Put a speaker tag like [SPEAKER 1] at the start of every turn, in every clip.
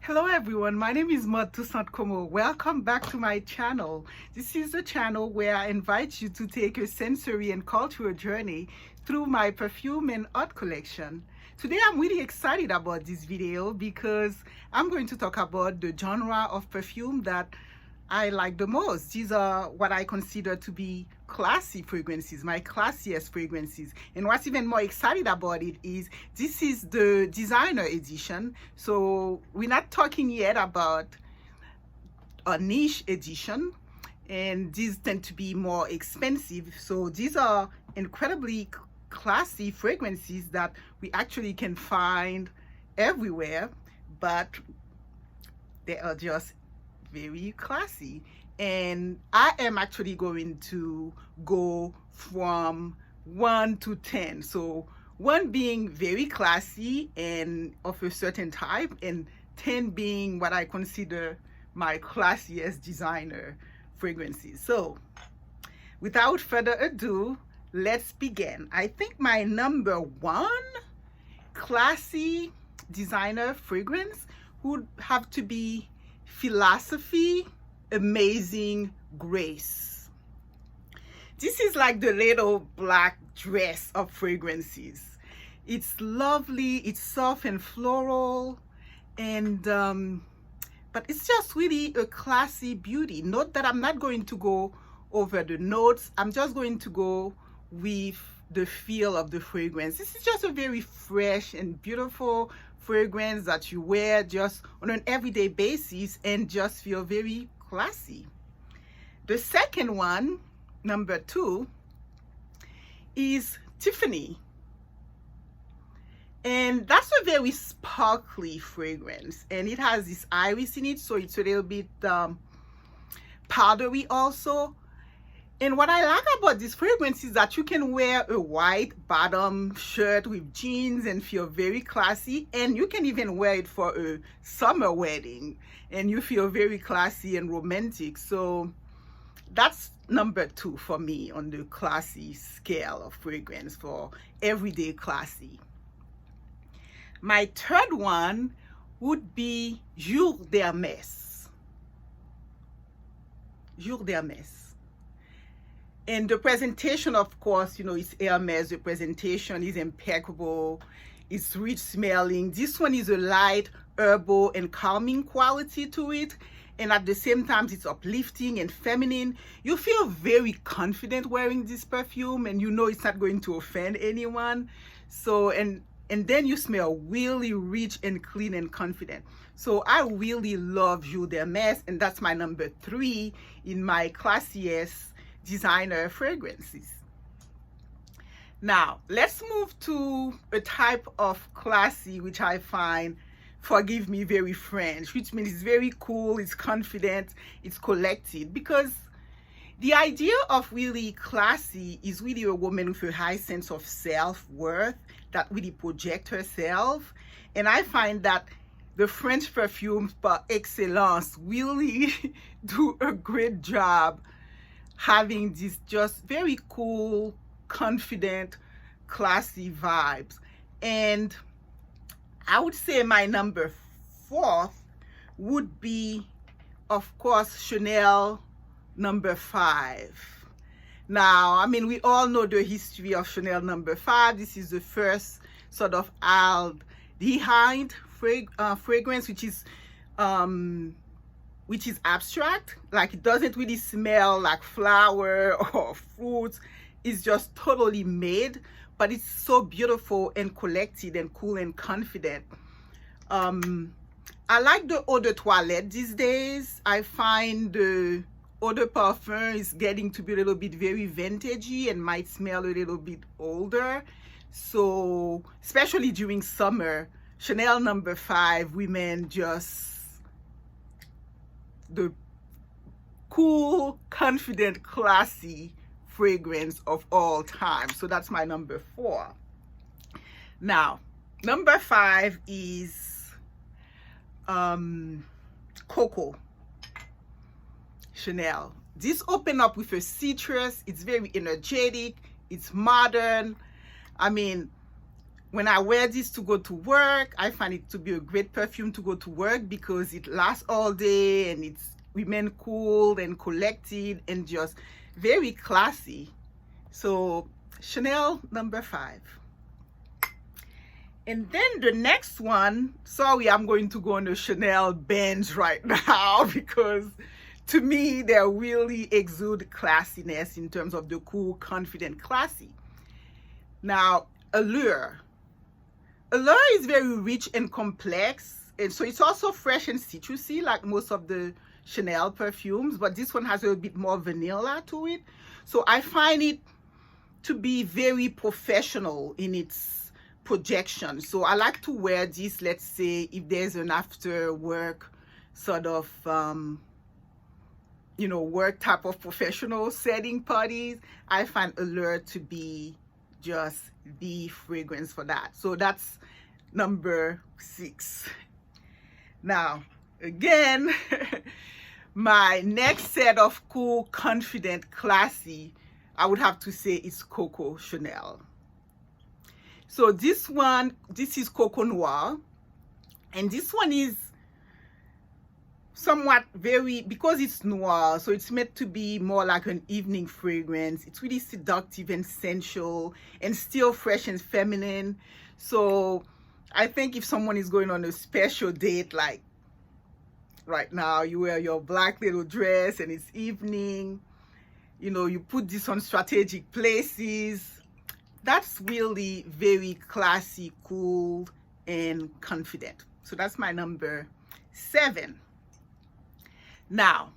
[SPEAKER 1] Hello everyone, my name is Maud Toussaint Como. Welcome back to my channel. This is the channel where I invite you to take a sensory and cultural journey through my perfume and art collection. Today I'm really excited about this video because I'm going to talk about the genre of perfume that I like the most. These are what I consider to be classy fragrances, my classiest fragrances. And what's even more excited about it is this is the designer edition. So we're not talking yet about a niche edition, and these tend to be more expensive. So these are incredibly classy fragrances that we actually can find everywhere, but they are just very classy. And I am actually going to go from 1 to 10. So 1 being very classy and of a certain type, and 10 being what I consider my classiest designer fragrances. So without further ado, let's begin. I think my number 1 classy designer fragrance would have to be Philosophy Amazing Grace. This is like the little black dress of fragrances. It's lovely, it's soft and floral, and but it's just really a classy beauty. Note that I'm not going to go over the notes. I'm just going to go with the feel of the fragrance. This is just a very fresh and beautiful fragrance that you wear just on an everyday basis and just feel very classy. The second one, number 2, is Tiffany. And that's a very sparkly fragrance, and it has this iris in it, so it's a little bit powdery also. And what I like about this fragrance is that you can wear a white bottom shirt with jeans and feel very classy, and you can even wear it for a summer wedding and you feel very classy and romantic. So that's number 2 for me on the classy scale of fragrance for everyday classy. My third one would be Jour d'Hermes. Jour d'Hermes. And the presentation, of course, you know, it's Hermes. The presentation is impeccable. It's rich smelling. This one is a light, herbal, and calming quality to it. And at the same time, it's uplifting and feminine. You feel very confident wearing this perfume, and you know it's not going to offend anyone. So, and then you smell really rich and clean and confident. So I really love Jour d'Hermes, and that's my number 3 in my classiest designer fragrances. Now let's move to a type of classy which I find, forgive me, very French, which means it's very cool, it's confident, it's collected, because the idea of really classy is really a woman with a high sense of self-worth that really project herself. And I find that the French perfumes par excellence really do a great job having these just very cool, confident, classy vibes. And I would say my number 4 would be, of course, Chanel number 5. Now, I mean, we all know the history of Chanel number 5. This is the first sort of aldehyde fragrance, which is abstract. Like, it doesn't really smell like flower or fruits. It's just totally made, but it's so beautiful and collected and cool and confident. I like the eau de toilette these days. I find the eau de parfum is getting to be a little bit very vintagey and might smell a little bit older. So especially during summer, Chanel number 5 women just the cool, confident, classy fragrance of all time. So that's my number 4. Now number 5 is Coco Chanel. This open up with a citrus. It's very energetic, it's modern. I mean, when I wear this to go to work, I find it to be a great perfume to go to work because it lasts all day and it's remain cool and collected and just very classy. So Chanel number 5. And then the next one, sorry, I'm going to go on a Chanel binge right now because to me, they really exude classiness in terms of the cool, confident, classy. Now, Allure. Allure is very rich and complex, and so it's also fresh and citrusy like most of the Chanel perfumes, but this one has a bit more vanilla to it. So I find it to be very professional in its projection. So I like to wear this, let's say, if there's an after work sort of, you know, work type of professional setting parties. I find Allure to be just the fragrance for that. So that's number 6. Now, again, my next set of cool, confident, classy, I would have to say is Coco Chanel. So this is Coco Noir, and this one is somewhat very, because it's noir, so it's meant to be more like an evening fragrance. It's really seductive and sensual and still fresh and feminine. So I think if someone is going on a special date, like right now, you wear your black little dress and it's evening, you know, you put this on strategic places, that's really very classy, cool, and confident. So that's my number 7. Now,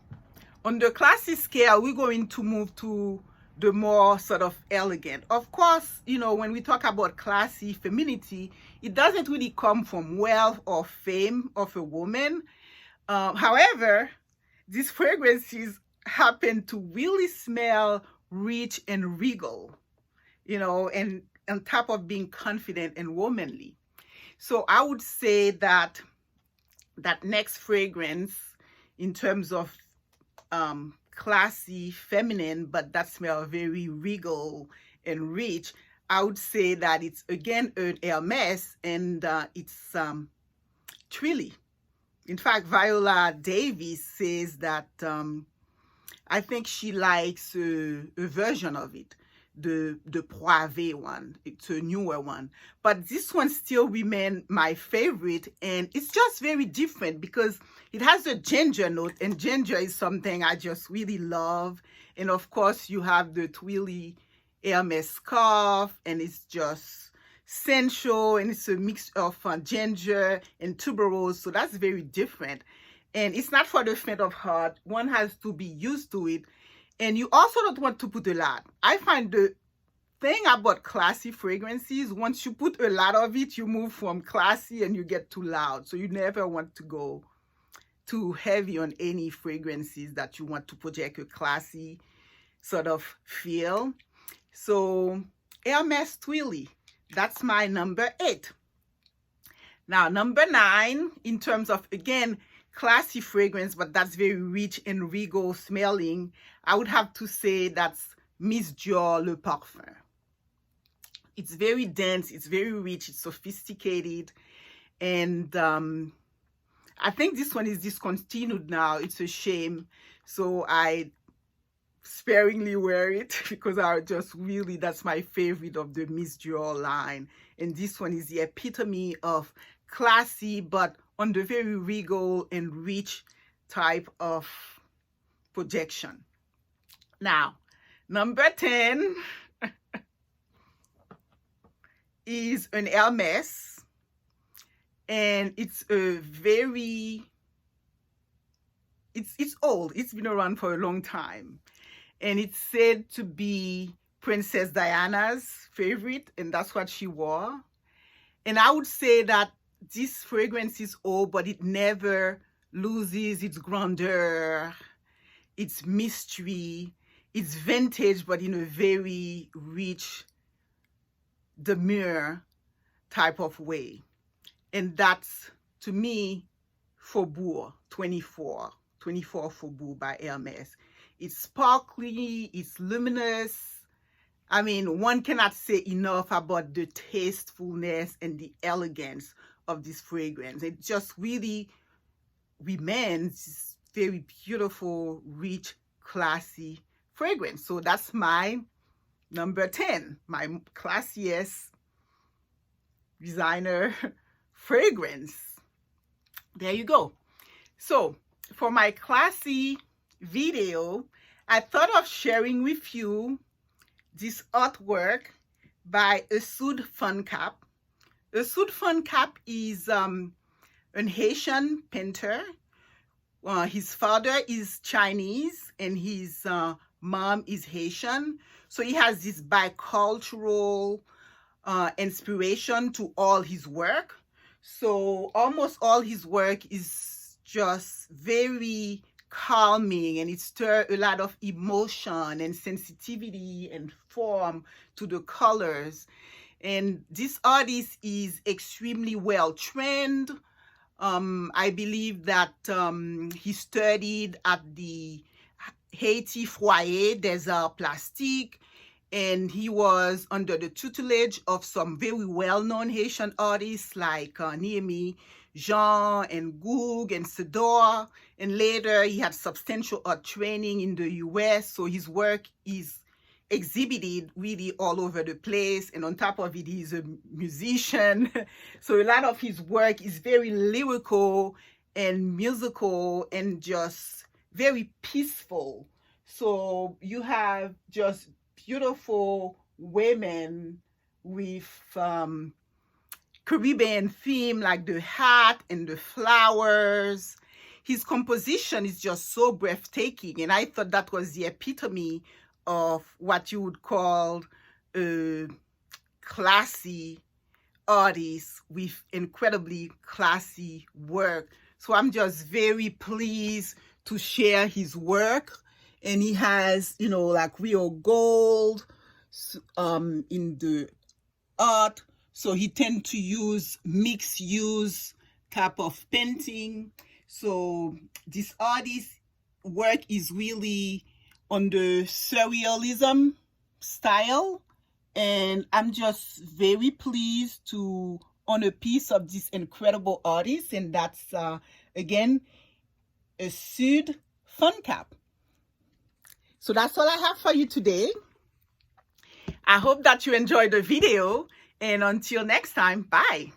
[SPEAKER 1] on the classy scale, we're going to move to the more sort of elegant. Of course, you know, when we talk about classy femininity, it doesn't really come from wealth or fame of a woman. However, these fragrances happen to really smell rich and regal, you know, and on top of being confident and womanly. So I would say that that next fragrance, in terms of classy, feminine, but that smell very regal and rich, I would say that it's again an Hermes, and it's Twilly. In fact, Viola Davis says that I think she likes a version of it, the Poivet one. It's a newer one, but this one still remains my favorite, and it's just very different because it has a ginger note, and ginger is something I just really love. And of course, you have the Twilly Hermes scarf, and it's just sensual, and it's a mix of ginger and tuberose, so that's very different. And it's not for the faint of heart. One has to be used to it, and you also don't want to put a lot. I find the thing about classy fragrances, once you put a lot of it, you move from classy and you get too loud. So you never want to go too heavy on any fragrances that you want to project a classy sort of feel. So Hermes Twilly, that's my number 8. Now, number 9, in terms of, again, classy fragrance, but that's very rich and regal smelling, I would have to say that's Miss Dior Le Parfum. It's very dense, it's very rich, it's sophisticated, and I think this one is discontinued now. It's a shame. So I sparingly wear it because I just really, that's my favorite of the Miss Joelle line. And this one is the epitome of classy, but on the very regal and rich type of projection. Now, number 10 is an Hermes. And it's a very, it's old. It's been around for a long time. And it's said to be Princess Diana's favorite, and that's what she wore. And I would say that this fragrance is old, but it never loses its grandeur, its mystery, its vintage, but in a very rich, demure type of way. And that's, to me, Faubourg 24 Faubourg by Hermes. It's sparkly, it's luminous. I mean, one cannot say enough about the tastefulness and the elegance of this fragrance. It just really remains this very beautiful, rich, classy fragrance. So that's my number 10, my classiest designer fragrance. There you go. So for my classy video, I thought of sharing with you this artwork by Essud Fungcap. Essud Fungcap is an Haitian painter. His father is Chinese and his mom is Haitian. So he has this bicultural inspiration to all his work. So almost all his work is just very calming, and it stirs a lot of emotion and sensitivity and form to the colors. And this artist is extremely well trained. I believe that he studied at the Haiti Foyer des Arts Plastiques, and he was under the tutelage of some very well-known Haitian artists like Niemi Jean and Goug and Sedor. And later he had substantial art training in the US, so his work is exhibited really all over the place. And on top of it, he's a musician. So a lot of his work is very lyrical and musical and just very peaceful. So you have just beautiful women with Caribbean theme, like the hat and the flowers. His composition is just so breathtaking, and I thought that was the epitome of what you would call a classy artist with incredibly classy work. So I'm just very pleased to share his work. And he has, you know, like real gold in the art. So he tends to use mixed use type of painting. So this artist's work is really on the surrealism style, and I'm just very pleased to own a piece of this incredible artist, and that's again Essud Fungcap. So that's all I have for you today. I hope that you enjoyed the video, and until next time, bye.